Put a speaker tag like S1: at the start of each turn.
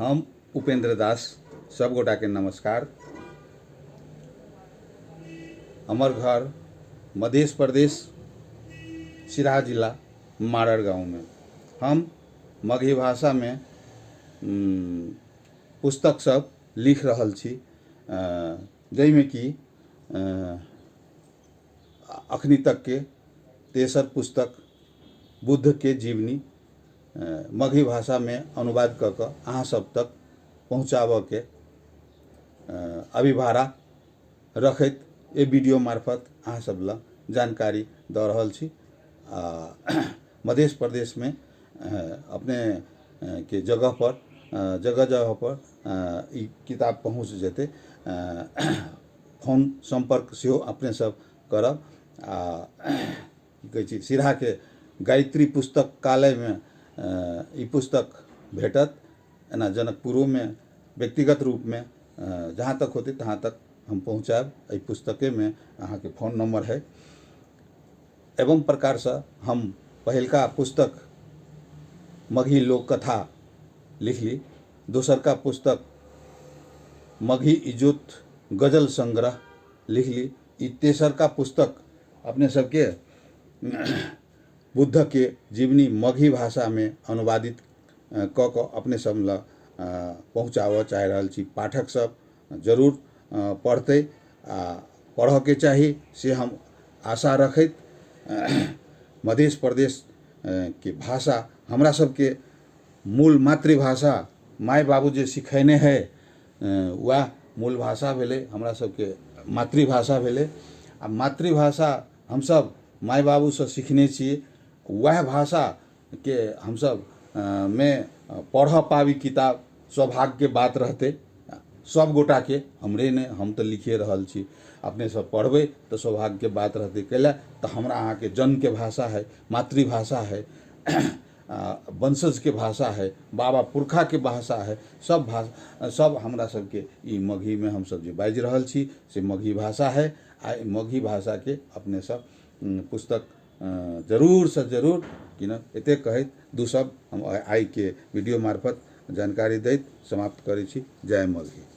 S1: हम उपेंद्र दास सब गोटा के नमस्कार। हमार घर मध्य प्रदेश सिराहा जिला मारड़ गाँव में। हम मगही भाषा में पुस्तक सब लिख रहल छी, जैमें कि अखनी तक के 63 पुस्तक बुद्ध के जीवनी मगही भाषा में अनुवाद क के अहाँ सब तक पहुँचाब के अभिभारा रखैत ए वीडियो मार्फत अहाँ सब ला जानकारी द रहल छी। मध्य प्रदेश में अपने के जगह पर ई किताब पहुँच जेते। फोन संपर्क से अपने सब करब। कहे सिराहा के गायत्री पुस्तकालय में ई पुस्तक भेटत। एना जनकपुरों में व्यक्तिगत रूप में जहाँ तक होते तहाँ तक हम पहुँचाब। ई पुस्तके में अहाँ के फोन नंबर है। एवं प्रकार से हम पहिलका पुस्तक मगही लोक कथा लिख ली। दोसर का पुस्तक मगही इजोत गजल संग्रह लिख ली। ई तेसर का पुस्तक अपने सबके बुद्ध के जीवनी मगही भाषा में अनुवादित क अपने सब ला पहुँचाव चाह रहल छी। पाठक सब जरूर पढ़ते पढ़ के चाही से हम आशा रखैत मध्य प्रदेश के भाषा हमरा सब के मूल मातृभाषा माय बाबू जे सिखैने है वह मूल भाषा भेले, हमरा सब के मातृभाषा भेले। आ मातृभाषा हम सब माय बाबू से सीखने छी। वह भाषा के हम सब में पढ़ पावी किताब सौभाग्य के बात रहते। सब गोटा के हमरे ने हम तो लिखे रहल छी, अपने सब पढ़बे तो सौभाग्य के बात रहते। कैला तो हमरा अहाँ के जन्म के भाषा है, मातृभाषा है, वंशज के भाषा है, बाबा पुरखा के भाषा है। सब भाषा सब हमरा सब के ई मगही में हम सब जो बाज रहल छी से मगही भाषा है। आ मगही भाषा के अपने सब पुस्तक जरूर से जरूर कि न एते कहैत दू सब हम आई के वीडियो मार्फत जानकारी दैत समाप्त करै छी। जय मगही।